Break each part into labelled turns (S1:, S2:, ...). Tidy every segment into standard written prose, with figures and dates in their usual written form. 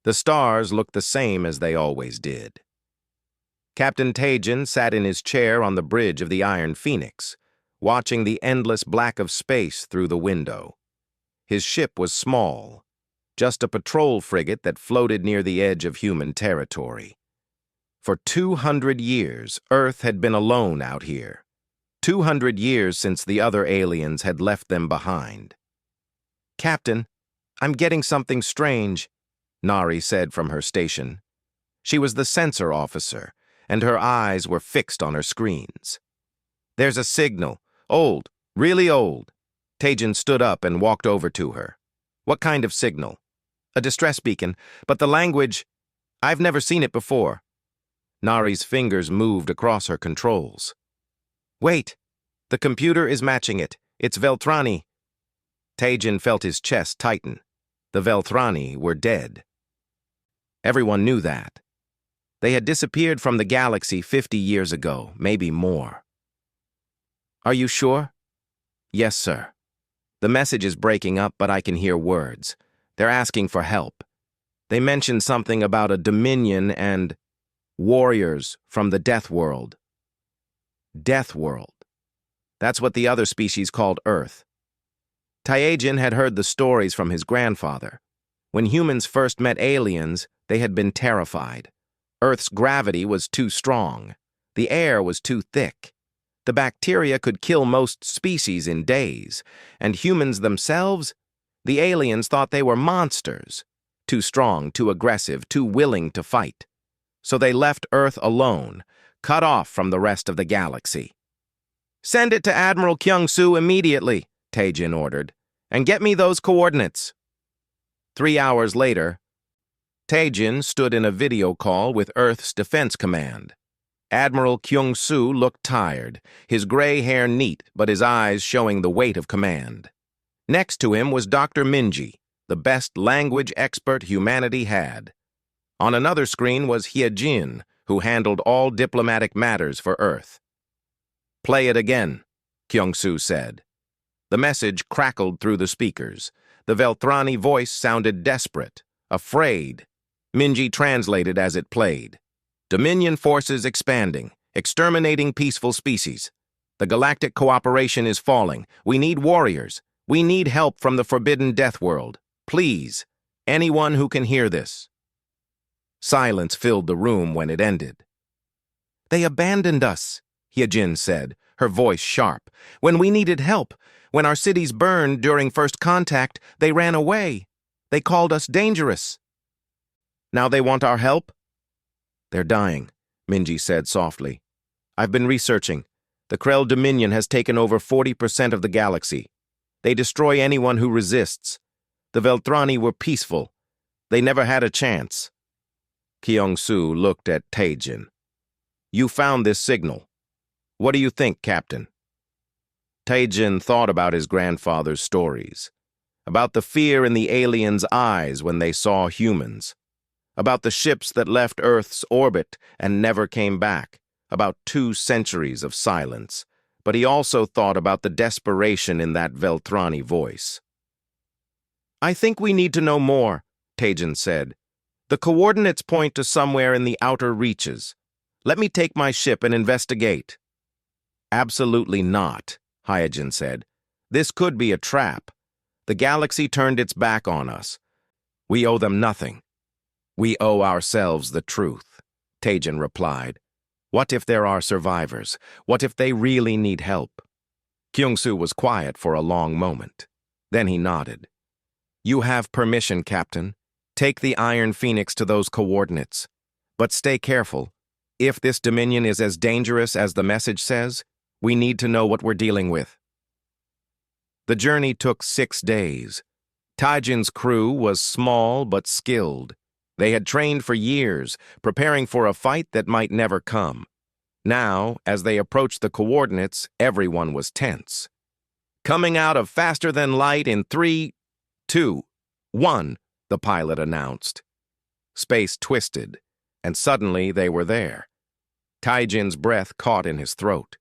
S1: The stars looked the same as they always did. Captain Tajin sat in his chair on the bridge of the Iron Phoenix, watching the endless black of space through the window. His ship was small, just a patrol frigate that floated near the edge of human territory. For 200 years, Earth had been alone out here. 200 years since the other aliens had left them behind. "Captain, I'm getting something strange," Nari said from her station. She was the sensor officer, and her eyes were fixed on her screens. "There's a signal. Old, really old." Tajin stood up and walked over to her. "What kind of signal?" "A distress beacon, but the language, I've never seen it before." Nari's fingers moved across her controls. "Wait, the computer is matching it. It's Veltrani." Tajin felt his chest tighten. The Veltrani were dead. Everyone knew that. They had disappeared from the galaxy 50 years ago, maybe more. "Are you sure?" "Yes, sir. The message is breaking up, but I can hear words. They're asking for help. They mentioned something about a Dominion and warriors from the Death World." Death World. That's what the other species called Earth. Tajin had heard the stories from his grandfather. When humans first met aliens, they had been terrified. Earth's gravity was too strong. The air was too thick. The bacteria could kill most species in days, and humans themselves, the aliens thought they were monsters, too strong, too aggressive, too willing to fight. So they left Earth alone, cut off from the rest of the galaxy. "Send it to Admiral Kyung-soo immediately," Tajin ordered, "and get me those coordinates." 3 hours later, Tajin stood in a video call with Earth's Defense Command. Admiral Kyung-soo looked tired, his gray hair neat but his eyes showing the weight of command. Next to him was Dr. Minji, the best language expert humanity had. On another screen was Hyejin, who handled all diplomatic matters for Earth. "Play it again," Kyung-soo said. The message crackled through the speakers. The Veltrani voice sounded desperate, afraid. Minji translated as it played. "Dominion forces expanding, exterminating peaceful species. The galactic cooperation is falling. We need warriors. We need help from the forbidden Death World. Please, anyone who can hear this." Silence filled the room when it ended. "They abandoned us," Hyejin said, her voice sharp. "When we needed help, when our cities burned during first contact, they ran away. They called us dangerous. Now they want our help?" "They're dying," Minji said softly. "I've been researching. The Krell Dominion has taken over 40% of the galaxy. They destroy anyone who resists. The Veltrani were peaceful. They never had a chance." Kyung-soo looked at Tajin. "You found this signal. What do you think, Captain?" Tajin thought about his grandfather's stories, about the fear in the aliens' eyes when they saw humans, about the ships that left Earth's orbit and never came back, about 2 centuries of silence. But he also thought about the desperation in that Veltrani voice. "I think we need to know more," Tajin said. "The coordinates point to somewhere in the outer reaches. Let me take my ship and investigate." "Absolutely not," Hyejin said. "This could be a trap. The galaxy turned its back on us. We owe them nothing. We owe ourselves the truth," Tajin replied. "What if there are survivors? What if they really need help?" Kyung-soo was quiet for a long moment. Then he nodded. "You have permission, Captain. Take the Iron Phoenix to those coordinates. But stay careful. If this Dominion is as dangerous as the message says, we need to know what we're dealing with." The journey took 6 days. Tajin's crew was small but skilled. They had trained for years, preparing for a fight that might never come. Now, as they approached the coordinates, everyone was tense. "Coming out of faster than light in 3, 2, 1, the pilot announced. Space twisted, and suddenly they were there. Tajin's breath caught in his throat.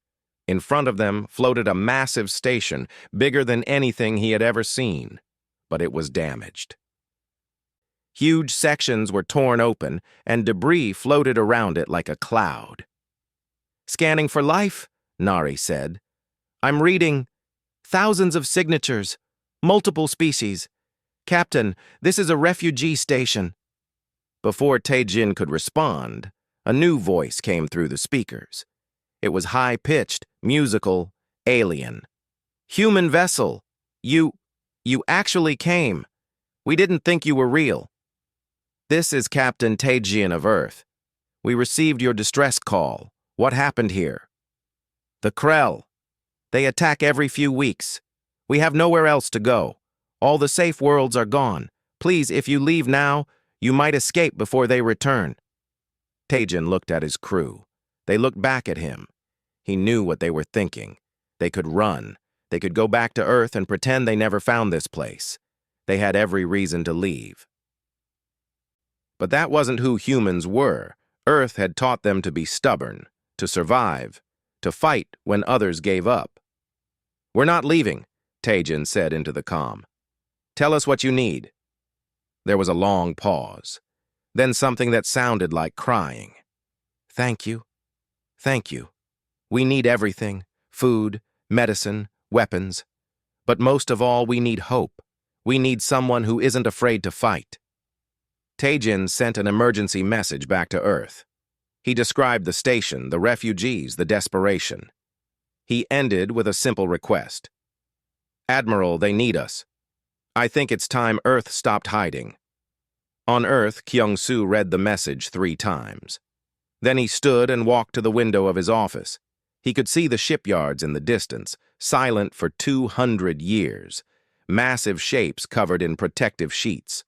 S1: In front of them floated a massive station, bigger than anything he had ever seen, but it was damaged. Huge sections were torn open, and debris floated around it like a cloud. "Scanning for life," Nari said. "I'm reading thousands of signatures, multiple species. Captain, this is a refugee station." Before Taejin could respond, a new voice came through the speakers. It was high-pitched, musical, alien. "Human vessel, you actually came. We didn't think you were real. This is Captain Taejin of Earth. We received your distress call. What happened here?" "The Krell. They attack every few weeks. We have nowhere else to go. All the safe worlds are gone. Please, if you leave now, you might escape before they return." Taejin looked at his crew. They looked back at him. He knew what they were thinking. They could run. They could go back to Earth and pretend they never found this place. They had every reason to leave. But that wasn't who humans were. Earth had taught them to be stubborn, to survive, to fight when others gave up. "We're not leaving," Taejin said into the comm. "Tell us what you need." There was a long pause, then something that sounded like crying. "Thank you. Thank you. We need everything: food, medicine, weapons. But most of all, we need hope. We need someone who isn't afraid to fight." Taejin sent an emergency message back to Earth. He described the station, the refugees, the desperation. He ended with a simple request. "Admiral, they need us. I think it's time Earth stopped hiding." On Earth, Kyung-soo read the message 3 times. Then he stood and walked to the window of his office. He could see the shipyards in the distance, silent for 200 years, massive shapes covered in protective sheets.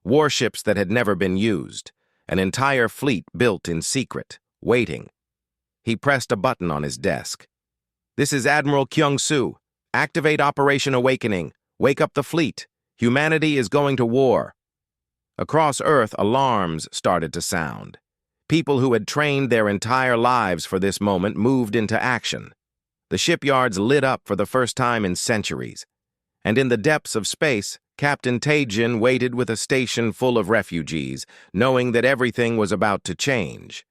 S1: Warships that had never been used, an entire fleet built in secret, waiting. He pressed a button on his desk. "This is Admiral Kyung-soo. Activate Operation Awakening. Wake up the fleet. Humanity is going to war." Across Earth, alarms started to sound. People who had trained their entire lives for this moment moved into action. The shipyards lit up for the first time in centuries. And in the depths of space, Captain Taejin waited with a station full of refugees, knowing that everything was about to change.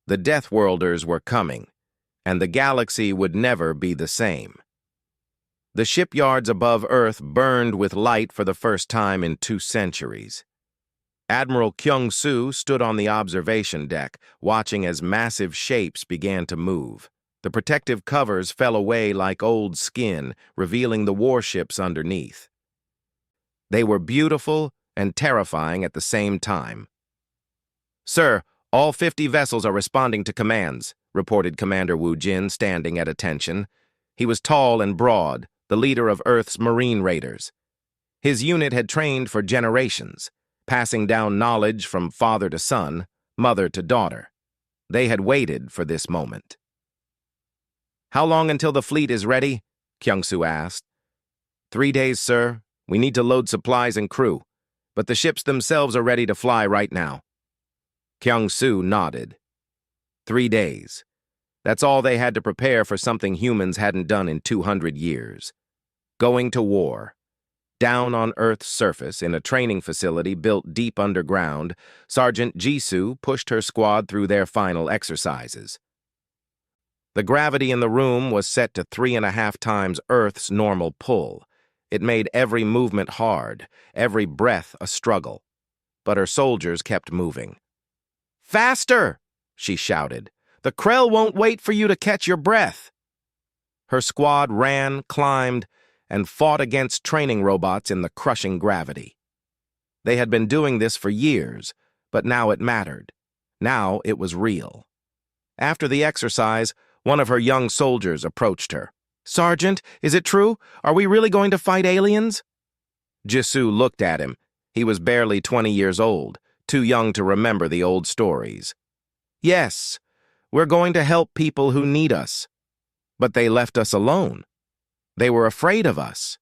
S1: The Deathworlders were coming, and the galaxy would never be the same. The shipyards above Earth burned with light for the first time in 2 centuries. Admiral Kyung-soo stood on the observation deck, watching as massive shapes began to move. The protective covers fell away like old skin, revealing the warships underneath. They were beautiful and terrifying at the same time. "Sir, all 50 vessels are responding to commands," reported Commander Woo Jin, standing at attention. He was tall and broad, the leader of Earth's Marine Raiders. His unit had trained for generations, passing down knowledge from father to son, mother to daughter. They had waited for this moment. "How long until the fleet is ready?" Kyung-soo asked. 3 days, sir. We need to load supplies and crew, but the ships themselves are ready to fly right now." Kyung-soo nodded. 3 days. That's all they had to prepare for something humans hadn't done in 200 years. Going to war. Down on Earth's surface, in a training facility built deep underground, Sergeant Jisoo pushed her squad through their final exercises. The gravity in the room was set to 3.5 times Earth's normal pull. It made every movement hard, every breath a struggle. But her soldiers kept moving. "Faster!" she shouted. "The Krell won't wait for you to catch your breath." Her squad ran, climbed, and fought against training robots in the crushing gravity. They had been doing this for years, but now it mattered. Now it was real. After the exercise, one of her young soldiers approached her. "Sergeant, is it true? Are we really going to fight aliens?" Jisoo looked at him. He was barely 20 years old, too young to remember the old stories. "Yes, we're going to help people who need us. But they left us alone. They were afraid of us."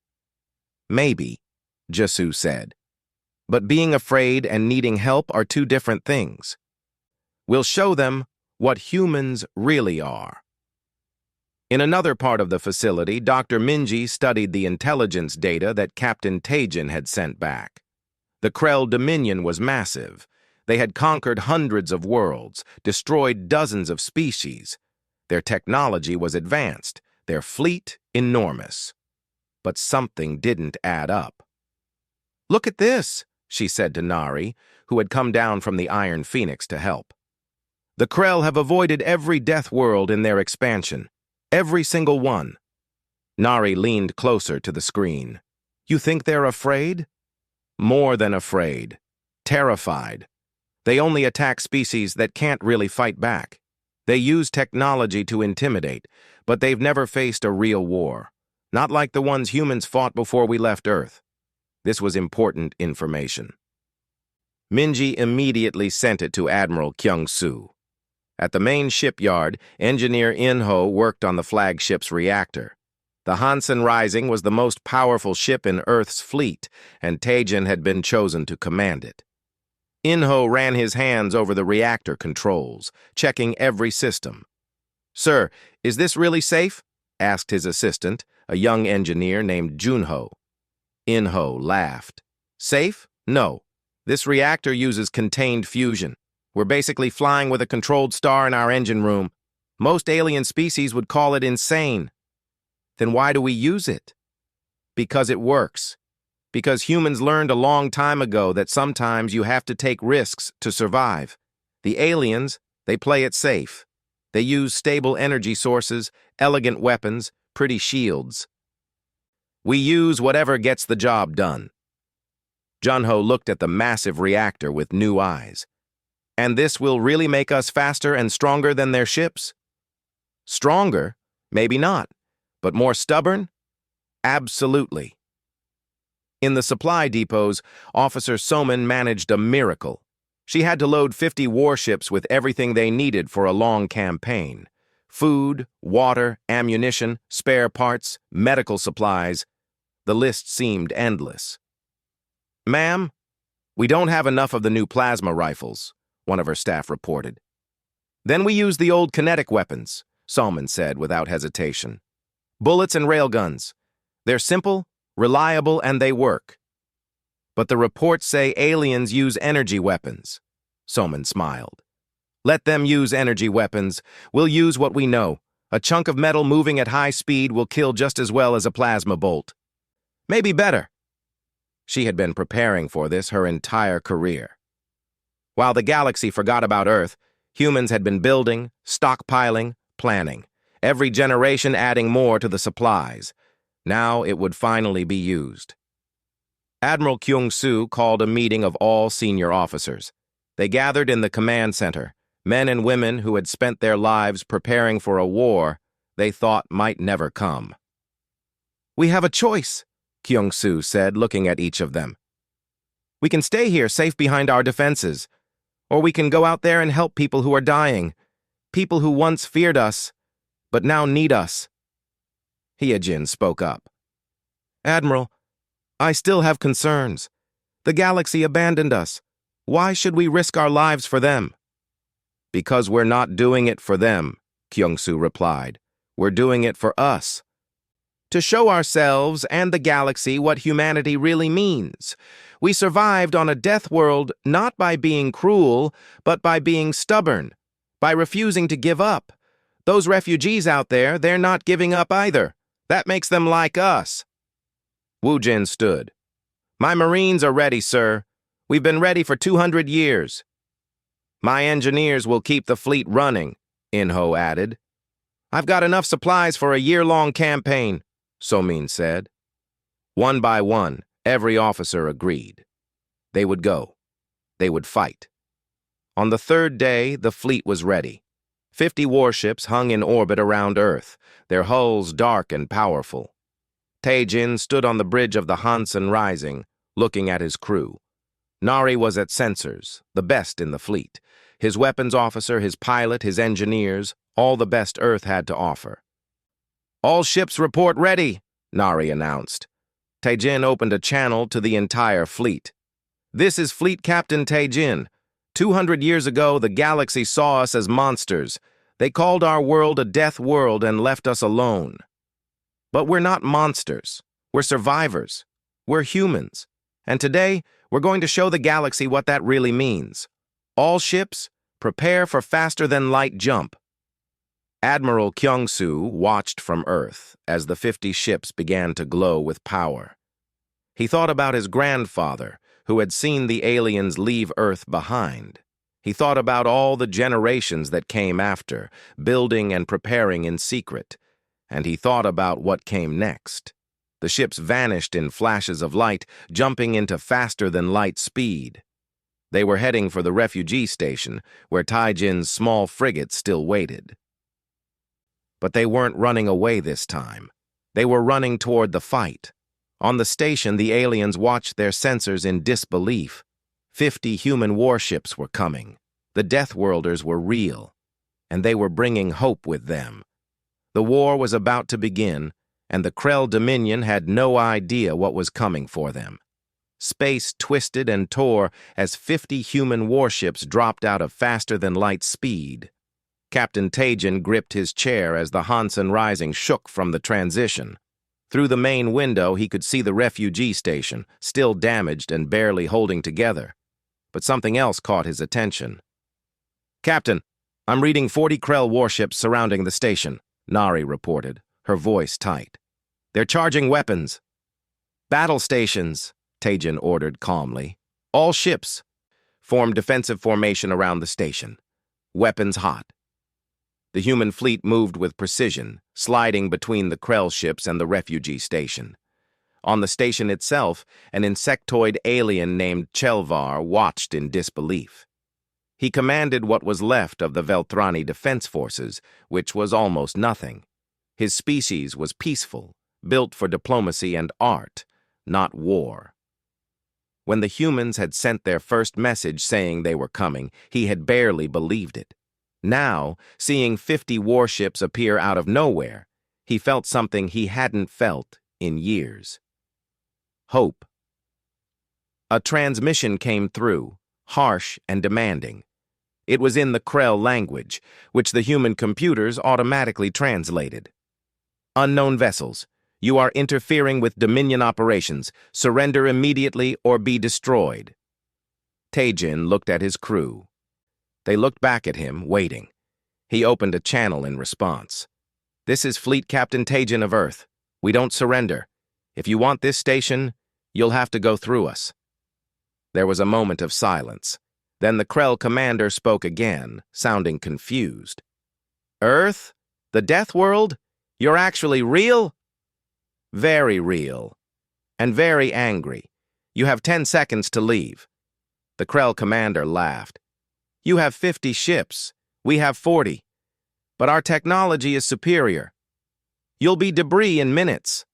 S1: "Maybe," Jisoo said. "But being afraid and needing help are 2 different things. We'll show them what humans really are." In another part of the facility, Dr. Minji studied the intelligence data that Captain Taejin had sent back. The Krell dominion was massive. They had conquered hundreds of worlds, destroyed dozens of species. Their technology was advanced, their fleet enormous. But something didn't add up. "Look at this," she said to Nari, who had come down from the Iron Phoenix to help. "The Krell have avoided every death world in their expansion. Every single one." Nari leaned closer to the screen. "You think they're afraid?" "More than afraid. Terrified. They only attack species that can't really fight back. They use technology to intimidate, but they've never faced a real war. Not like the ones humans fought before we left Earth." This was important information. Minji immediately sent it to Admiral Kyung-soo. At the main shipyard, engineer In-ho worked on the flagship's reactor. The Hansen Rising was the most powerful ship in Earth's fleet, and Taejin had been chosen to command it. In-ho ran his hands over the reactor controls, checking every system. "Sir, is this really safe?" asked his assistant, a young engineer named Junho. In-ho laughed. "Safe? No. This reactor uses contained fusion. We're basically flying with a controlled star in our engine room. Most alien species would call it insane." "Then why do we use it?" "Because it works. Because humans learned a long time ago that sometimes you have to take risks to survive. The aliens, they play it safe. They use stable energy sources, elegant weapons, pretty shields. We use whatever gets the job done." Junho looked at the massive reactor with new eyes. "And this will really make us faster and stronger than their ships?" "Stronger? Maybe not. But more stubborn? Absolutely." In the supply depots, Officer Soman managed a miracle. She had to load 50 warships with everything they needed for a long campaign. Food, water, ammunition, spare parts, medical supplies. The list seemed endless. "Ma'am, we don't have enough of the new plasma rifles," one of her staff reported. "Then we use the old kinetic weapons," Salman said without hesitation. "Bullets and railguns. They're simple, reliable, and they work." "But the reports say aliens use energy weapons." Salman smiled. "Let them use energy weapons. We'll use what we know. A chunk of metal moving at high speed will kill just as well as a plasma bolt. Maybe better." She had been preparing for this her entire career. While the galaxy forgot about Earth, humans had been building, stockpiling, planning, every generation adding more to the supplies. Now it would finally be used. Admiral Kyung-soo called a meeting of all senior officers. They gathered in the command center, men and women who had spent their lives preparing for a war they thought might never come. "We have a choice," Kyung-soo said, looking at each of them. "We can stay here safe behind our defenses, or we can go out there and help people who are dying, people who once feared us, but now need us." Hyejin spoke up. "Admiral, I still have concerns. The galaxy abandoned us. Why should we risk our lives for them?" "Because we're not doing it for them," Kyung-soo replied. "We're doing it for us. To show ourselves and the galaxy what humanity really means. We survived on a death world not by being cruel, but by being stubborn, by refusing to give up. Those refugees out there, they're not giving up either. That makes them like us." Woo-jin stood. "My Marines are ready, sir. We've been ready for 200 years. "My engineers will keep the fleet running," In-ho added. "I've got enough supplies for a year-long campaign," So-min said. One by one, every officer agreed. They would go. They would fight. On the third day, the fleet was ready. 50 warships hung in orbit around Earth, their hulls dark and powerful. Taejin stood on the bridge of the Hansen Rising, looking at his crew. Nari was at sensors, the best in the fleet. His weapons officer, his pilot, his engineers, all the best Earth had to offer. "All ships report ready," Nari announced. Taejin opened a channel to the entire fleet. "This is Fleet Captain Taejin. 200 years ago, the galaxy saw us as monsters. They called our world a death world and left us alone. But we're not monsters. We're survivors. We're humans. And today, we're going to show the galaxy what that really means. All ships, prepare for faster-than-light jump. Admiral Kyung-soo watched from Earth as the 50 ships began to glow with power. He thought about his grandfather, who had seen the aliens leave Earth behind. He thought about all the generations that came after, building and preparing in secret. And he thought about what came next. The ships vanished in flashes of light, jumping into faster-than-light speed. They were heading for the refugee station, where Taijin's small frigate still waited. But they weren't running away this time. They were running toward the fight. On the station, the aliens watched their sensors in disbelief. 50 human warships were coming. The Deathworlders were real, and they were bringing hope with them. The war was about to begin, and the Krell Dominion had no idea what was coming for them. Space twisted and tore as 50 human warships dropped out of faster-than-light speed. Captain Taijin gripped his chair as the Hansen Rising shook from the transition. Through the main window, he could see the refugee station, still damaged and barely holding together. But something else caught his attention. "Captain, I'm reading 40 Krell warships surrounding the station," Nari reported, her voice tight. "They're charging weapons." "Battle stations," Taijin ordered calmly. "All ships. Form defensive formation around the station. Weapons hot." The human fleet moved with precision, sliding between the Krell ships and the refugee station. On the station itself, an insectoid alien named Chelvar watched in disbelief. He commanded what was left of the Veltrani Defense Forces, which was almost nothing. His species was peaceful, built for diplomacy and art, not war. When the humans had sent their first message saying they were coming, he had barely believed it. Now, seeing 50 warships appear out of nowhere, he felt something he hadn't felt in years. Hope. A transmission came through, harsh and demanding. It was in the Krell language, which the human computers automatically translated. "Unknown vessels, you are interfering with Dominion operations. Surrender immediately or be destroyed." Taijin looked at his crew. They looked back at him, waiting. He opened a channel in response. "This is Fleet Captain Taijin of Earth. We don't surrender. If you want this station, you'll have to go through us." There was a moment of silence. Then the Krell commander spoke again, sounding confused. "Earth? The Death World? You're actually real?" "Very real. And very angry. You have 10 seconds to leave." The Krell commander laughed. "You have 50 ships. We have 40. But our technology is superior. You'll be debris in minutes."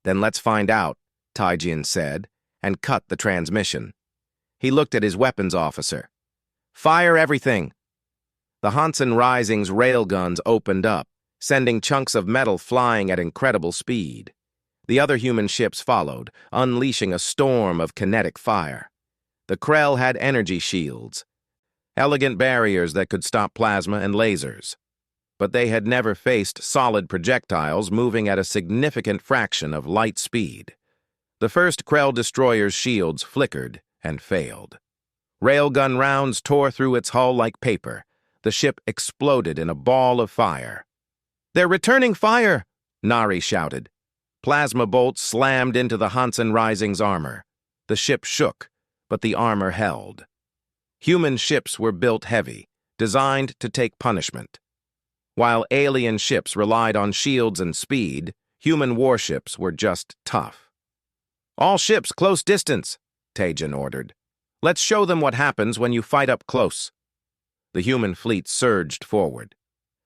S1: "Then let's find out," Taijin said, and cut the transmission. He looked at his weapons officer. "Fire everything." The Hansen Rising's railguns opened up, sending chunks of metal flying at incredible speed. The other human ships followed, unleashing a storm of kinetic fire. The Krell had energy shields, elegant barriers that could stop plasma and lasers. But they had never faced solid projectiles moving at a significant fraction of light speed. The first Krell destroyer's shields flickered and failed. Railgun rounds tore through its hull like paper. The ship exploded in a ball of fire. "They're returning fire!" Nari shouted. Plasma bolts slammed into the Hansen Rising's armor. The ship shook, but the armor held. Human ships were built heavy, designed to take punishment. While alien ships relied on shields and speed, human warships were just tough. "All ships close distance," Taijin ordered. "Let's show them what happens when you fight up close." The human fleet surged forward.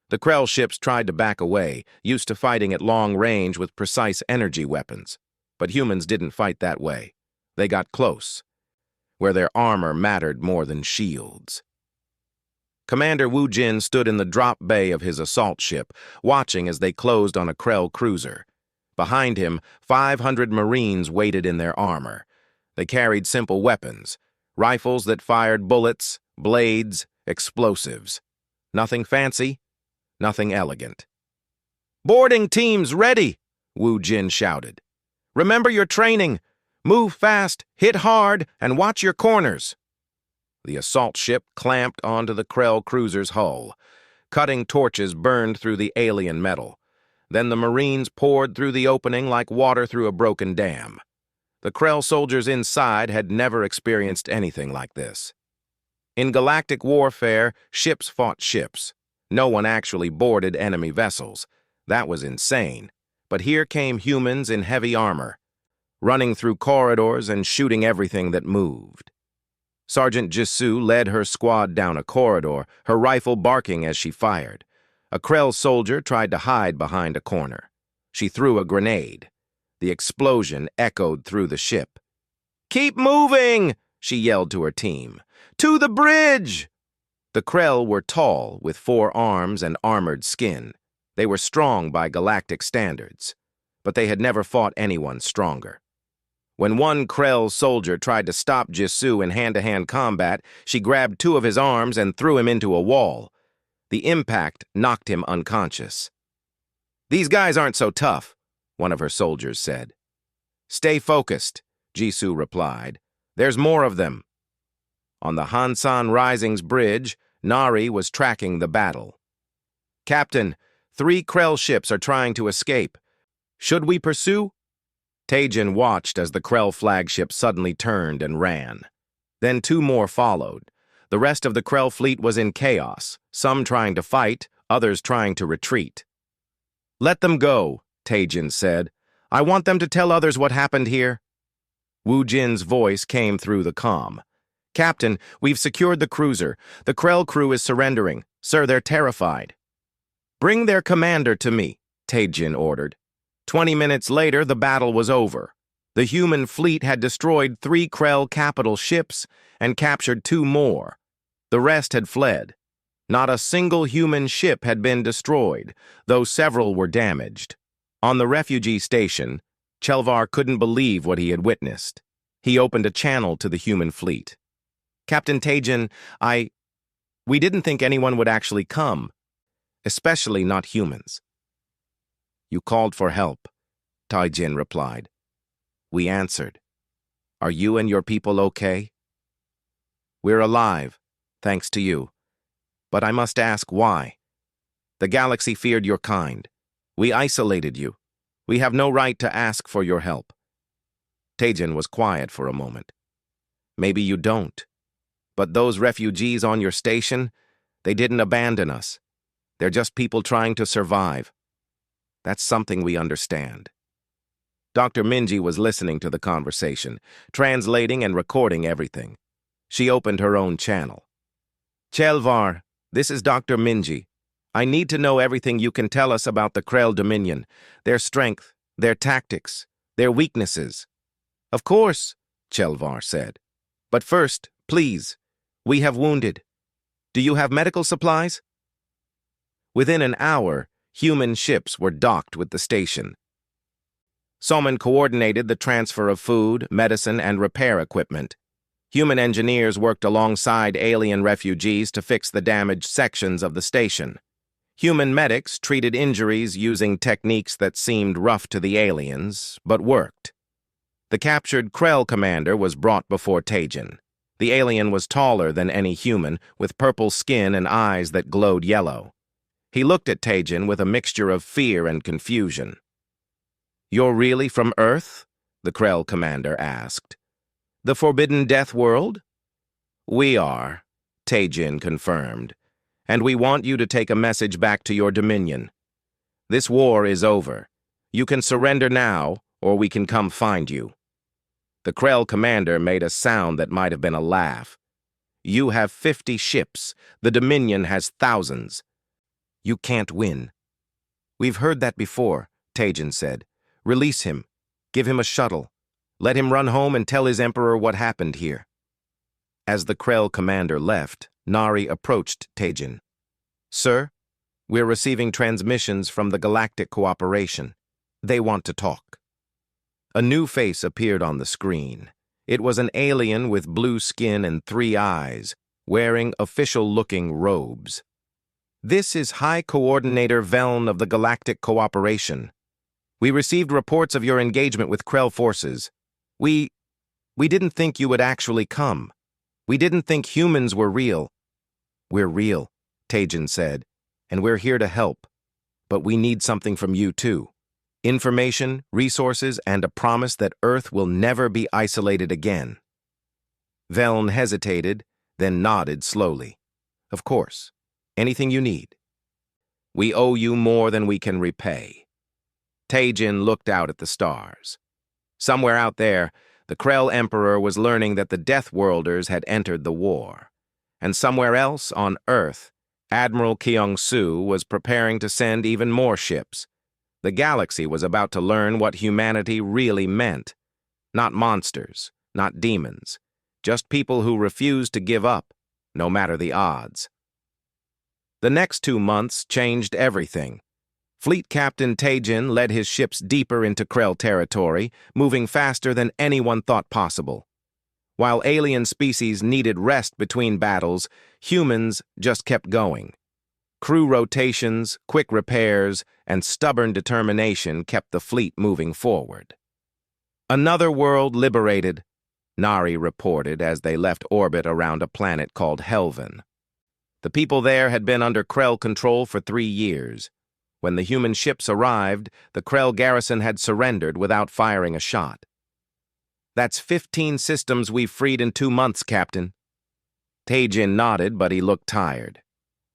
S1: The Krell ships tried to back away, used to fighting at long range with precise energy weapons. But humans didn't fight that way. They got close, where their armor mattered more than shields. Commander Wu Jin stood in the drop bay of his assault ship, watching as they closed on a Krell cruiser. Behind him, 500 Marines waited in their armor. They carried simple weapons, rifles that fired bullets, blades, explosives. Nothing fancy, nothing elegant. "Boarding teams ready!" Wu Jin shouted. "Remember your training. Move fast, hit hard, and watch your corners. The assault ship clamped onto the Krell cruiser's hull. Cutting torches burned through the alien metal. Then the Marines poured through the opening like water through a broken dam. The Krell soldiers inside had never experienced anything like this. In galactic warfare, ships fought ships. No one actually boarded enemy vessels. That was insane. But here came humans in heavy armor, running through corridors and shooting everything that moved. Sergeant Jisoo led her squad down a corridor, her rifle barking as she fired. A Krell soldier tried to hide behind a corner. She threw a grenade. The explosion echoed through the ship. "Keep moving!" she yelled to her team. "To the bridge!" The Krell were tall, with 4 arms and armored skin. They were strong by galactic standards, but they had never fought anyone stronger. When one Krell soldier tried to stop Jisoo in hand-to-hand combat, she grabbed 2 of his arms and threw him into a wall. The impact knocked him unconscious. "These guys aren't so tough," one of her soldiers said. "Stay focused," Jisoo replied. "There's more of them." On the Hansan Rising's bridge, Nari was tracking the battle. "Captain, 3 Krell ships are trying to escape. Should we pursue?" Taejin watched as the Krell flagship suddenly turned and ran. Then 2 more followed. The rest of the Krell fleet was in chaos, some trying to fight, others trying to retreat. "Let them go," Taejin said. "I want them to tell others what happened here." Wu Jin's voice came through the comm. "Captain, we've secured the cruiser. The Krell crew is surrendering. Sir, they're terrified." "Bring their commander to me," Taejin ordered. 20 minutes later, the battle was over. The human fleet had destroyed 3 Krell capital ships and captured 2 more. The rest had fled. Not a single human ship had been destroyed, though several were damaged. On the refugee station, Chelvar couldn't believe what he had witnessed. He opened a channel to the human fleet. "Captain Taejin, we didn't think anyone would actually come, especially not humans." "You called for help," Taejin replied. "We answered. Are you and your people okay?" "We're alive, thanks to you. But I must ask why. The galaxy feared your kind. We isolated you. We have no right to ask for your help." Taejin was quiet for a moment. "Maybe you don't. But those refugees on your station, they didn't abandon us. They're just people trying to survive. That's something we understand." Dr. Minji was listening to the conversation, translating and recording everything. She opened her own channel. "Chelvar, this is Dr. Minji. I need to know everything you can tell us about the Krell Dominion, their strength, their tactics, their weaknesses." "Of course," Chelvar said. "But first, please, we have wounded. Do you have medical supplies?" Within an hour, human ships were docked with the station. Soman coordinated the transfer of food, medicine, and repair equipment. Human engineers worked alongside alien refugees to fix the damaged sections of the station. Human medics treated injuries using techniques that seemed rough to the aliens, but worked. The captured Krell commander was brought before Taejin. The alien was taller than any human, with purple skin and eyes that glowed yellow. He looked at Taejin with a mixture of fear and confusion. "You're really from Earth?" the Krell commander asked. "The Forbidden Death World?" "We are," Taejin confirmed. "And we want you to take a message back to your Dominion. This war is over. You can surrender now, or we can come find you." The Krell commander made a sound that might have been a laugh. "You have 50 ships. The Dominion has thousands. You can't win." "We've heard that before," Taejin said. "Release him. Give him a shuttle. Let him run home and tell his emperor what happened here." As the Krell commander left, Nari approached Taejin. "Sir, we're receiving transmissions from the Galactic Cooperation. They want to talk." A new face appeared on the screen. It was an alien with blue skin and 3 eyes, wearing official-looking robes. "This is High Coordinator Veln of the Galactic Cooperation. We received reports of your engagement with Krell forces. We We didn't think you would actually come. We didn't think humans were real. We're real, Tajin said, and we're here to help. But we need something from you too. Information, resources, and a promise that Earth will never be isolated again. Veln hesitated, then nodded slowly. Of course. Anything you need. We owe you more than we can repay. Tajin looked out at the stars. Somewhere out there, the Krell Emperor was learning that the Deathworlders had entered the war. And somewhere else, on Earth, Admiral Kyung-Soo was preparing to send even more ships. The galaxy was about to learn what humanity really meant. Not monsters, not demons, just people who refused to give up, no matter the odds. The next 2 months changed everything. Fleet Captain Tajin led his ships deeper into Krell territory, moving faster than anyone thought possible. While alien species needed rest between battles, humans just kept going. Crew rotations, quick repairs, and stubborn determination kept the fleet moving forward. Another world liberated, Nari reported as they left orbit around a planet called Helvan. The people there had been under Krell control for 3 years. When the human ships arrived, the Krell garrison had surrendered without firing a shot. That's 15 systems we've freed in 2 months, Captain. Tajin nodded, but he looked tired.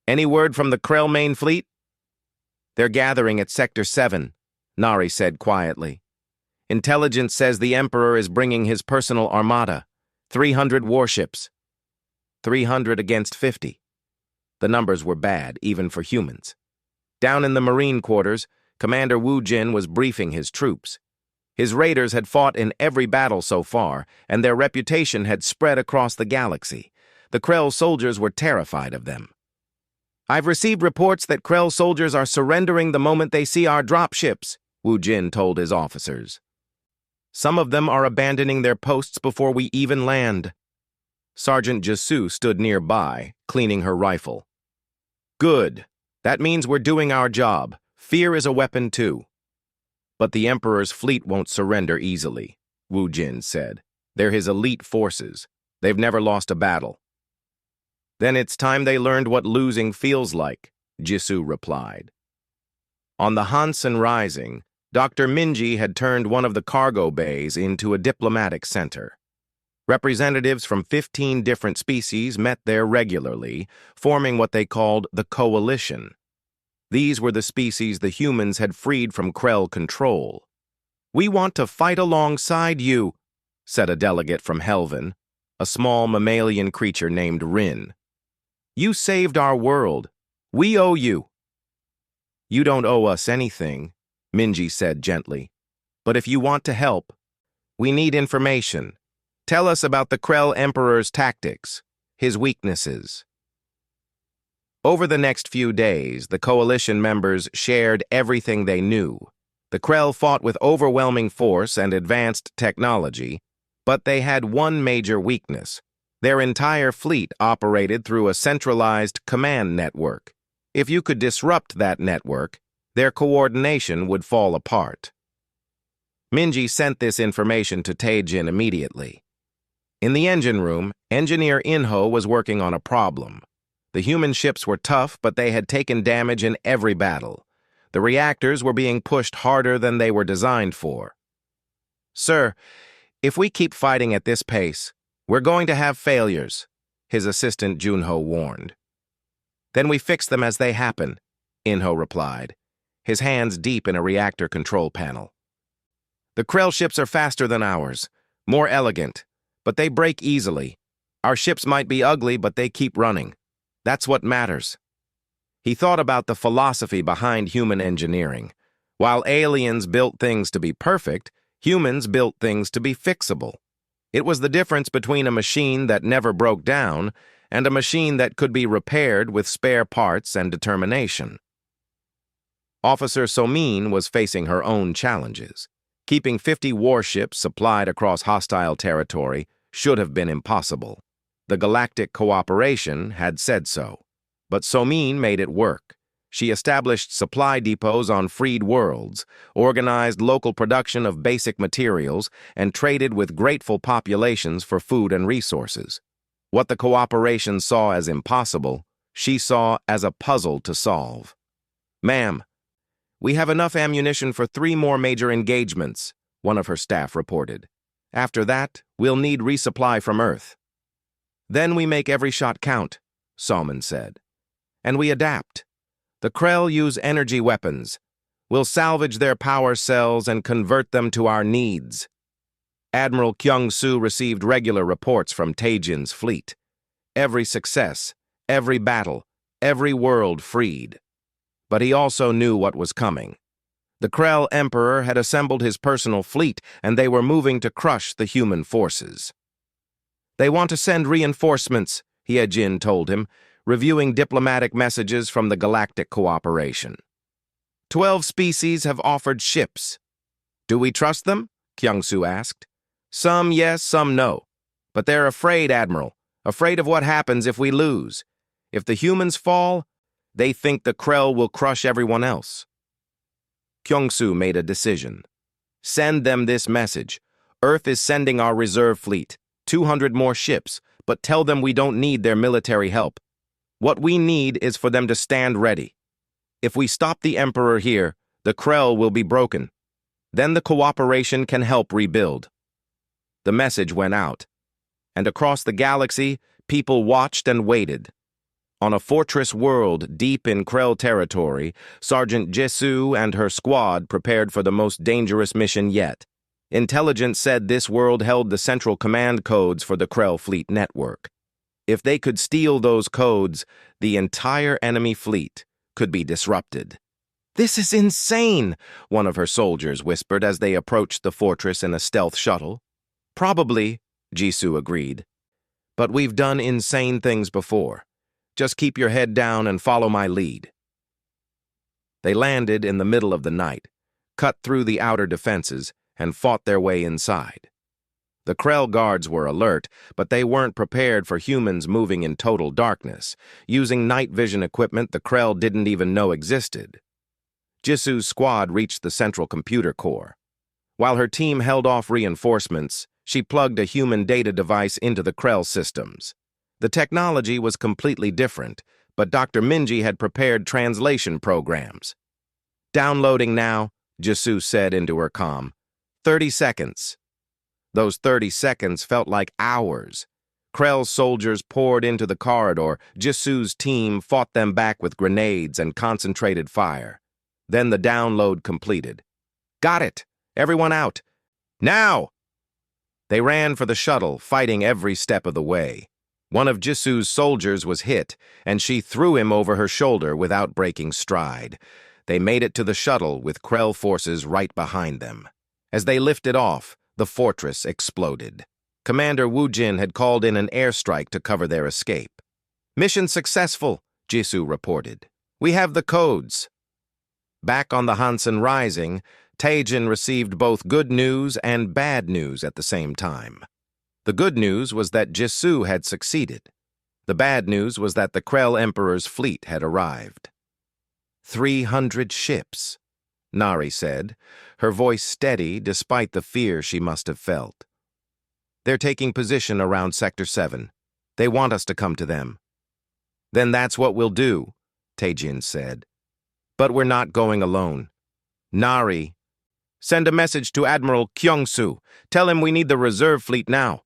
S1: Any word from the Krell main fleet? They're gathering at Sector 7, Nari said quietly. Intelligence says the Emperor is bringing his personal armada, 300 warships. 300 against 50. The numbers were bad, even for humans. Down in the Marine quarters, Commander Wu Jin was briefing his troops. His raiders had fought in every battle so far, and their reputation had spread across the galaxy. The Krell soldiers were terrified of them. I've received reports that Krell soldiers are surrendering the moment they see our dropships, Wu Jin told his officers. Some of them are abandoning their posts before we even land. Sergeant Jasu stood nearby, cleaning her rifle. Good. That means we're doing our job. Fear is a weapon too. But the Emperor's fleet won't surrender easily, Wu Jin said. They're his elite forces. They've never lost a battle. Then it's time they learned what losing feels like, Jisoo replied. On the Hansen Rising, Dr. Minji had turned one of the cargo bays into a diplomatic center. Representatives from 15 different species met there regularly, forming what they called the Coalition. These were the species the humans had freed from Krell control. We want to fight alongside you, said a delegate from Helvan, a small mammalian creature named Rin. You saved our world. We owe you. You don't owe us anything, Minji said gently. But if you want to help, we need information. Tell us about the Krell Emperor's tactics, his weaknesses. Over the next few days, the Coalition members shared everything they knew. The Krell fought with overwhelming force and advanced technology, but they had one major weakness. Their entire fleet operated through a centralized command network. If you could disrupt that network, their coordination would fall apart. Minji sent this information to Tajin immediately. In the engine room, Engineer Inho was working on a problem. The human ships were tough, but they had taken damage in every battle. The reactors were being pushed harder than they were designed for. Sir, if we keep fighting at this pace, we're going to have failures, his assistant Junho warned. Then we fix them as they happen, Inho replied, his hands deep in a reactor control panel. The Krell ships are faster than ours, more elegant, but they break easily. Our ships might be ugly, but they keep running. That's what matters. He thought about the philosophy behind human engineering. While aliens built things to be perfect, humans built things to be fixable. It was the difference between a machine that never broke down and a machine that could be repaired with spare parts and determination. Officer Somin was facing her own challenges. Keeping 50 warships supplied across hostile territory should have been impossible. The Galactic Cooperation had said so. But Somin made it work. She established supply depots on freed worlds, organized local production of basic materials, and traded with grateful populations for food and resources. What the cooperation saw as impossible, she saw as a puzzle to solve. "Ma'am, we have enough ammunition for 3 more major engagements," one of her staff reported. "After that, we'll need resupply from Earth." "Then we make every shot count," Salman said. "And we adapt. The Krell use energy weapons. We'll salvage their power cells and convert them to our needs." Admiral Kyung-soo received regular reports from Taejin's fleet. Every success, every battle, every world freed. But he also knew what was coming. The Krell Emperor had assembled his personal fleet, and they were moving to crush the human forces. "They want to send reinforcements," Hyejin told him, reviewing diplomatic messages from the Galactic Cooperation. 12 species have offered ships." "Do we trust them?" Kyung-soo asked. "Some yes, some no. But they're afraid, Admiral, afraid of what happens if we lose. If the humans fall, they think the Krell will crush everyone else." Kyung-soo made a decision. "Send them this message. Earth is sending our reserve fleet, 200 more ships, but tell them we don't need their military help. What we need is for them to stand ready. If we stop the Emperor here, the Krell will be broken. Then the cooperation can help rebuild." The message went out, and across the galaxy, people watched and waited. On a fortress world deep in Krell territory, Sergeant Jisoo and her squad prepared for the most dangerous mission yet. Intelligence said this world held the central command codes for the Krell fleet network. If they could steal those codes, the entire enemy fleet could be disrupted. "This is insane," one of her soldiers whispered as they approached the fortress in a stealth shuttle. "Probably," Jisoo agreed. "But we've done insane things before. Just keep your head down and follow my lead." They landed in the middle of the night, cut through the outer defenses, and fought their way inside. The Krell guards were alert, but they weren't prepared for humans moving in total darkness, using night vision equipment the Krell didn't even know existed. Jisoo's squad reached the central computer core. While her team held off reinforcements, she plugged a human data device into the Krell systems. The technology was completely different, but Dr. Minji had prepared translation programs. "Downloading now," Jisoo said into her comm. 30 seconds. Those 30 seconds felt like hours. Krell's soldiers poured into the corridor. Jisoo's team fought them back with grenades and concentrated fire. Then the download completed. "Got it! Everyone out! Now!" They ran for the shuttle, fighting every step of the way. One of Jisoo's soldiers was hit, and she threw him over her shoulder without breaking stride. They made it to the shuttle with Krell forces right behind them. As they lifted off, the fortress exploded. Commander Woojin had called in an airstrike to cover their escape. "Mission successful," Jisoo reported. "We have the codes." Back on the Hansen Rising, Taejin received both good news and bad news at the same time. The good news was that Jisoo had succeeded. The bad news was that the Krell Emperor's fleet had arrived. 300 ships, Nari said, her voice steady despite the fear she must have felt. "They're taking position around Sector 7. They want us to come to them." "Then that's what we'll do," Taejin said. "But we're not going alone. Nari, send a message to Admiral Kyung-soo. Tell him we need the reserve fleet now."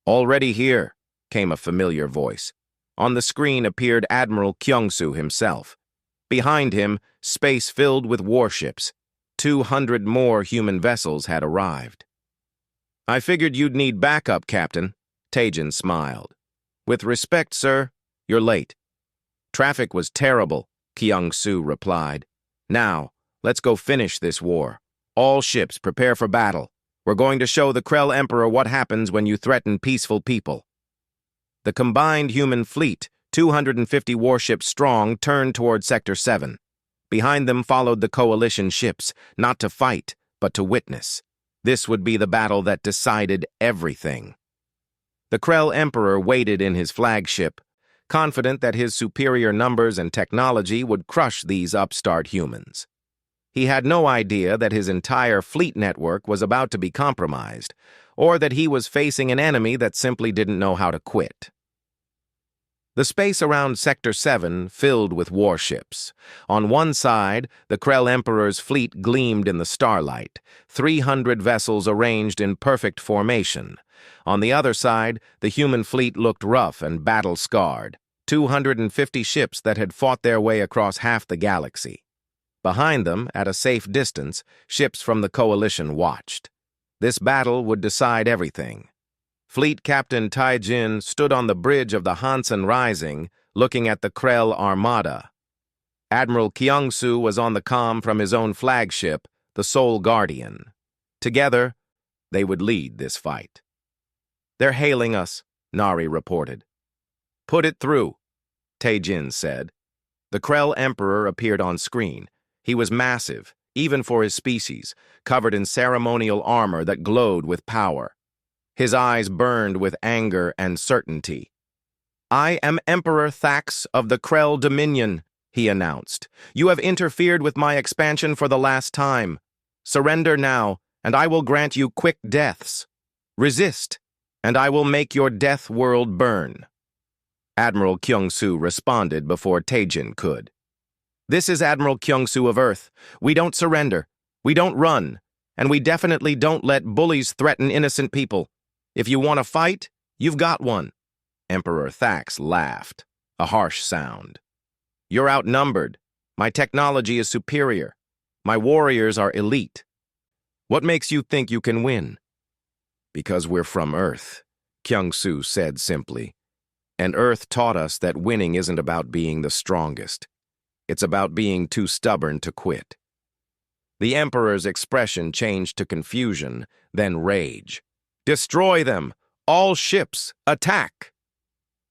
S1: "Already here," came a familiar voice. On the screen appeared Admiral Kyung-soo himself. Behind him, space filled with warships. 200 more human vessels had arrived. "I figured you'd need backup, Captain," Taejin smiled. "With respect, sir, you're late." "Traffic was terrible," Kyung-soo replied. "Now, let's go finish this war. All ships prepare for battle. We're going to show the Krell Emperor what happens when you threaten peaceful people." The combined human fleet, 250 warships strong, turned toward Sector 7. Behind them followed the coalition ships, not to fight, but to witness. This would be the battle that decided everything. The Krell Emperor waited in his flagship, confident that his superior numbers and technology would crush these upstart humans. He had no idea that his entire fleet network was about to be compromised, or that he was facing an enemy that simply didn't know how to quit. The space around Sector 7 filled with warships. On one side, the Krell Emperor's fleet gleamed in the starlight, 300 vessels arranged in perfect formation. On the other side, the human fleet looked rough and battle-scarred, 250 ships that had fought their way across half the galaxy. Behind them, at a safe distance, ships from the Coalition watched. This battle would decide everything. Fleet Captain Taijin stood on the bridge of the Hansen Rising, looking at the Krell Armada. Admiral Kyungsu was on the comm from his own flagship, the Soul Guardian. Together, they would lead this fight. "They're hailing us," Nari reported. "Put it through," Taijin said. The Krell Emperor appeared on screen. He was massive, even for his species, covered in ceremonial armor that glowed with power. His eyes burned with anger and certainty. "I am Emperor Thax of the Krell Dominion," he announced. "You have interfered with my expansion for the last time. Surrender now, and I will grant you quick deaths. Resist, and I will make your death world burn." Admiral Kyungsu responded before Taijin could. "This is Admiral Kyungsu of Earth. We don't surrender. We don't run. And we definitely don't let bullies threaten innocent people. If you want to fight, you've got one." Emperor Thax laughed, a harsh sound. "You're outnumbered. My technology is superior. My warriors are elite. What makes you think you can win?" "Because we're from Earth," Kyungsu said simply. "And Earth taught us that winning isn't about being the strongest. It's about being too stubborn to quit." The Emperor's expression changed to confusion, then rage. "Destroy them! All ships, attack!"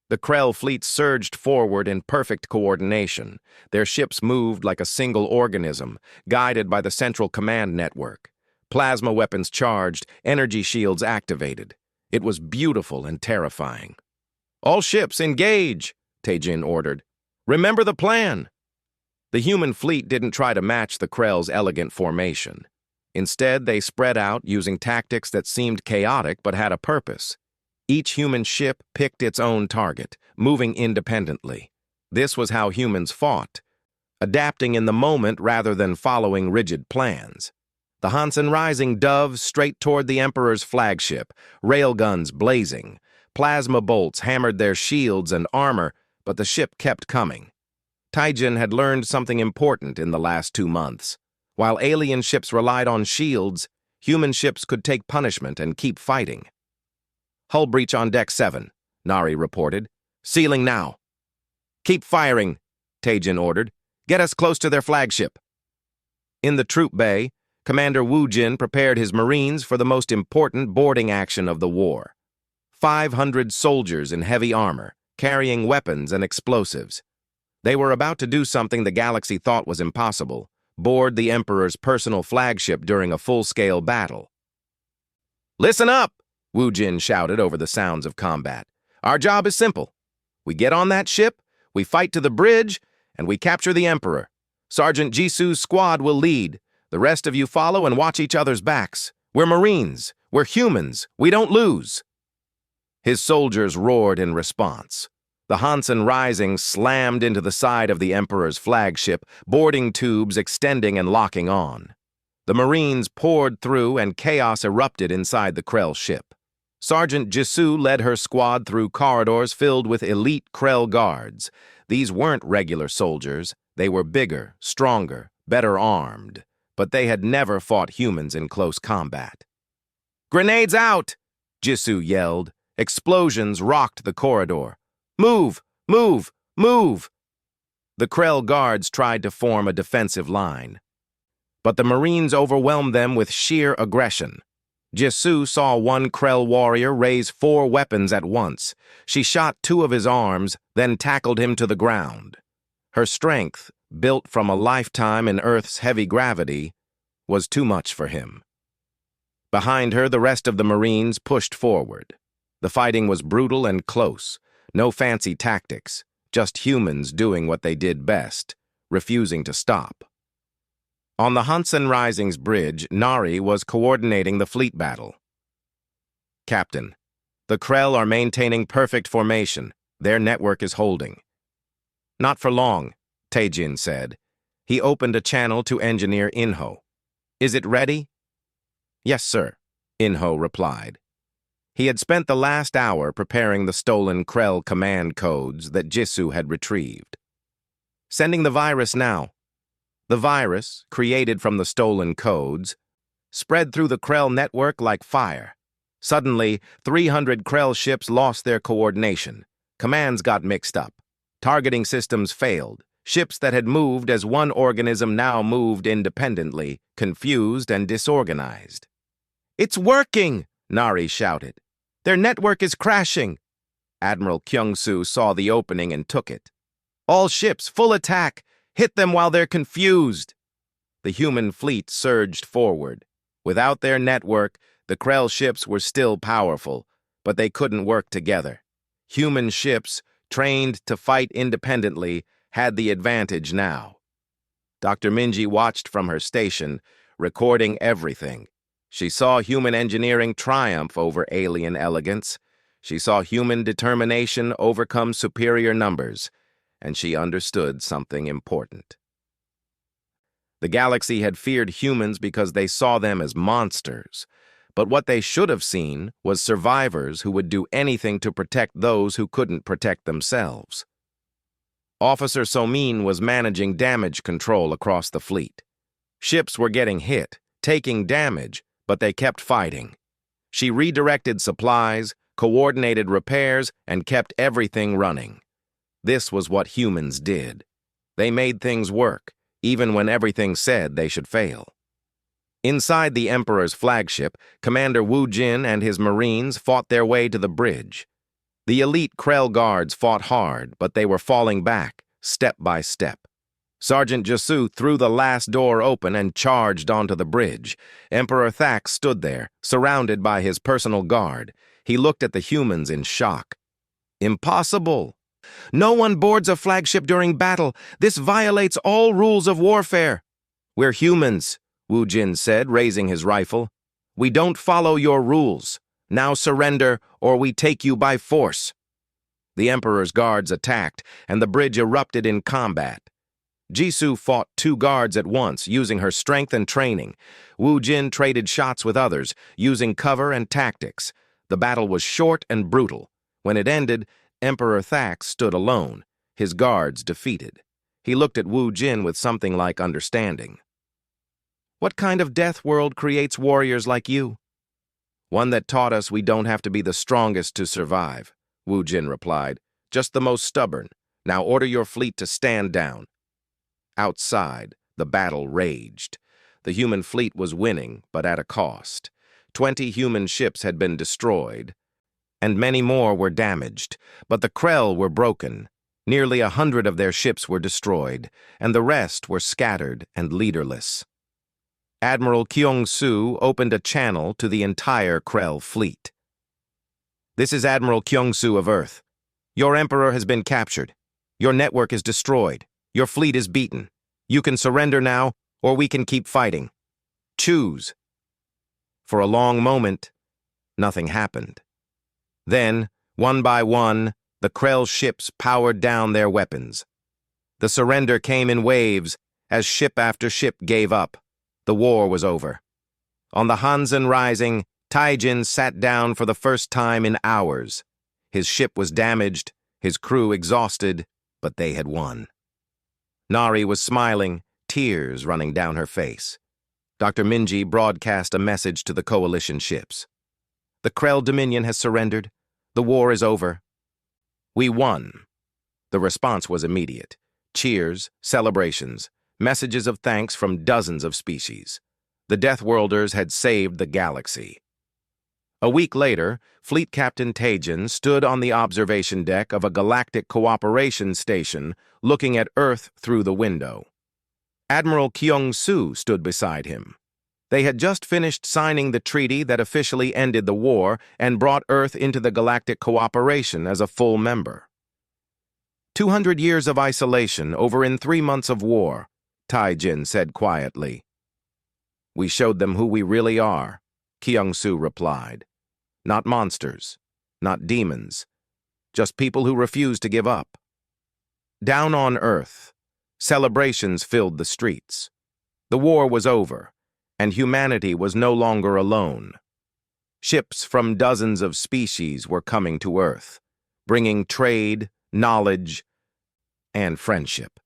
S1: The Krell fleet surged forward in perfect coordination. Their ships moved like a single organism, guided by the Central Command Network. Plasma weapons charged, energy shields activated. It was beautiful and terrifying. "All ships, engage!" Taijin ordered. "Remember the plan!" The human fleet didn't try to match the Krell's elegant formation. Instead, they spread out using tactics that seemed chaotic but had a purpose. Each human ship picked its own target, moving independently. This was how humans fought, adapting in the moment rather than following rigid plans. The Hansen Rising dove straight toward the Emperor's flagship, railguns blazing. Plasma bolts hammered their shields and armor, but the ship kept coming. Taijin had learned something important in the last 2 months. While alien ships relied on shields, human ships could take punishment and keep fighting. "Hull breach on Deck 7, Nari reported. "Sealing now." "Keep firing," Taijin ordered. "Get us close to their flagship." In the troop bay, Commander Wu Jin prepared his Marines for the most important boarding action of the war. 500 soldiers in heavy armor, carrying weapons and explosives. They were about to do something the galaxy thought was impossible: board the Emperor's personal flagship during a full-scale battle. "Listen up!" Wu Jin shouted over the sounds of combat. "Our job is simple. We get on that ship, we fight to the bridge, and we capture the Emperor. Sergeant Jisu's squad will lead. The rest of you follow and watch each other's backs. We're Marines. We're humans. We don't lose." His soldiers roared in response. The Hansen Rising slammed into the side of the Emperor's flagship, boarding tubes extending and locking on. The Marines poured through and chaos erupted inside the Krell ship. Sergeant Jisu led her squad through corridors filled with elite Krell guards. These weren't regular soldiers. They were bigger, stronger, better armed. But they had never fought humans in close combat. "Grenades out!" Jisu yelled. Explosions rocked the corridor. "Move! Move! Move!" The Krell guards tried to form a defensive line, but the Marines overwhelmed them with sheer aggression. Jisu saw one Krell warrior raise 4 weapons at once. She shot 2 of his arms, then tackled him to the ground. Her strength, built from a lifetime in Earth's heavy gravity, was too much for him. Behind her, the rest of the Marines pushed forward. The fighting was brutal and close. No fancy tactics, just humans doing what they did best, refusing to stop. On the Hudson Rising's bridge, Nari was coordinating the fleet battle. Captain, the Krell are maintaining perfect formation. Their network is holding. Not for long, Taejin said. He opened a channel to engineer Inho. Is it ready? Yes, sir, Inho replied. He had spent the last hour preparing the stolen Krell command codes that Jisoo had retrieved. Sending the virus now. The virus, created from the stolen codes, spread through the Krell network like fire. Suddenly, 300 Krell ships lost their coordination. Commands got mixed up. Targeting systems failed. Ships that had moved as one organism now moved independently, confused and disorganized. It's working! Nari shouted. Their network is crashing. Admiral Kyung-soo saw the opening and took it. All ships, full attack! Hit them while they're confused! The human fleet surged forward. Without their network, the Krell ships were still powerful, but they couldn't work together. Human ships, trained to fight independently, had the advantage now. Dr. Minji watched from her station, recording everything. She saw human engineering triumph over alien elegance. She saw human determination overcome superior numbers, and she understood something important. The galaxy had feared humans because they saw them as monsters, but what they should have seen was survivors who would do anything to protect those who couldn't protect themselves. Officer Somin was managing damage control across the fleet. Ships were getting hit, taking damage, but they kept fighting. She redirected supplies, coordinated repairs, and kept everything running. This was what humans did. They made things work, even when everything said they should fail. Inside the Emperor's flagship, Commander Wu Jin and his Marines fought their way to the bridge. The elite Krell guards fought hard, but they were falling back, step by step. Sergeant Jisoo threw the last door open and charged onto the bridge. Emperor Thax stood there, surrounded by his personal guard. He looked at the humans in shock. Impossible! No one boards a flagship during battle. This violates all rules of warfare. We're humans, Wu Jin said, raising his rifle. We don't follow your rules. Now surrender, or we take you by force. The Emperor's guards attacked, and the bridge erupted in combat. Jisoo fought 2 guards at once, using her strength and training. Wu Jin traded shots with others, using cover and tactics. The battle was short and brutal. When it ended, Emperor Thax stood alone, his guards defeated. He looked at Wu Jin with something like understanding. What kind of death world creates warriors like you? One that taught us we don't have to be the strongest to survive, Wu Jin replied. Just the most stubborn. Now order your fleet to stand down. Outside, the battle raged. The human fleet was winning, but at a cost. 20 human ships had been destroyed, and many more were damaged, but the Krell were broken. Nearly 100 of their ships were destroyed, and the rest were scattered and leaderless. Admiral Kyung-soo opened a channel to the entire Krell fleet. This is Admiral Kyung-soo of Earth. Your Emperor has been captured. Your network is destroyed. Your fleet is beaten. You can surrender now, or we can keep fighting. Choose. For a long moment, nothing happened. Then, one by one, the Krell ships powered down their weapons. The surrender came in waves as ship after ship gave up. The war was over. On the Hansen Rising, Taejin sat down for the first time in hours. His ship was damaged, his crew exhausted, but they had won. Nari was smiling, tears running down her face. Dr. Minji broadcast a message to the coalition ships. The Krell Dominion has surrendered. The war is over. We won. The response was immediate. Cheers, celebrations, messages of thanks from dozens of species. The Deathworlders had saved the galaxy. A week later, Fleet Captain Taejin stood on the observation deck of a galactic cooperation station looking at Earth through the window. Admiral Kyung-soo stood beside him. They had just finished signing the treaty that officially ended the war and brought Earth into the galactic cooperation as a full member. 200 years of isolation over in 3 months of war, Taijin said quietly. We showed them who we really are, Kyung-soo replied. Not monsters, not demons, just people who refuse to give up. Down on Earth, celebrations filled the streets. The war was over, and humanity was no longer alone. Ships from dozens of species were coming to Earth, bringing trade, knowledge, and friendship.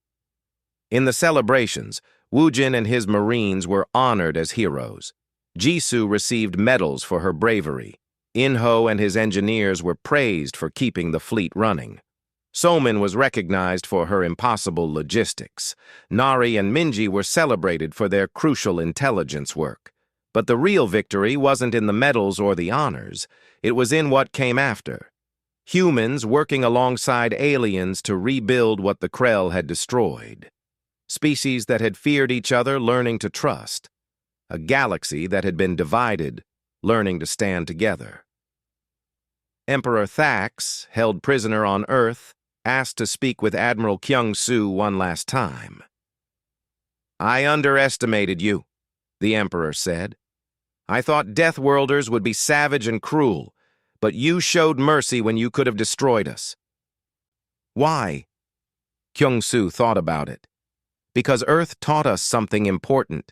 S1: In the celebrations, Woojin and his Marines were honored as heroes. Jisoo received medals for her bravery. Inho and his engineers were praised for keeping the fleet running. Somin was recognized for her impossible logistics. Nari and Minji were celebrated for their crucial intelligence work. But the real victory wasn't in the medals or the honors. It was in what came after. Humans working alongside aliens to rebuild what the Krell had destroyed. Species that had feared each other learning to trust. A galaxy that had been divided, learning to stand together. Emperor Thax, held prisoner on Earth, asked to speak with Admiral Kyung-soo one last time. I underestimated you, the Emperor said. I thought Deathworlders would be savage and cruel, but you showed mercy when you could have destroyed us. Why? Kyung-soo thought about it. Because Earth taught us something important.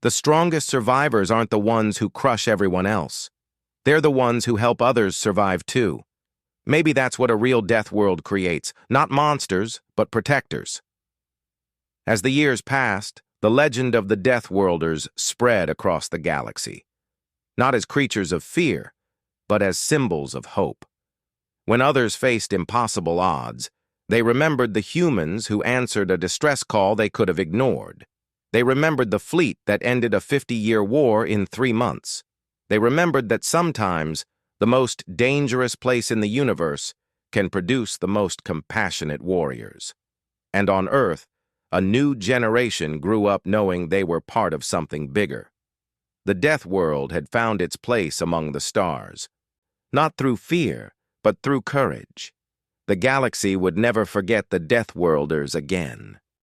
S1: The strongest survivors aren't the ones who crush everyone else. They're the ones who help others survive too. Maybe that's what a real death world creates, not monsters, but protectors. As the years passed, the legend of the Deathworlders spread across the galaxy. Not as creatures of fear, but as symbols of hope. When others faced impossible odds, they remembered the humans who answered a distress call they could have ignored. They remembered the fleet that ended a 50-year war in 3 months. They remembered that sometimes the most dangerous place in the universe can produce the most compassionate warriors. And on Earth, a new generation grew up knowing they were part of something bigger. The Death World had found its place among the stars. Not through fear, but through courage. The galaxy would never forget the Deathworlders again.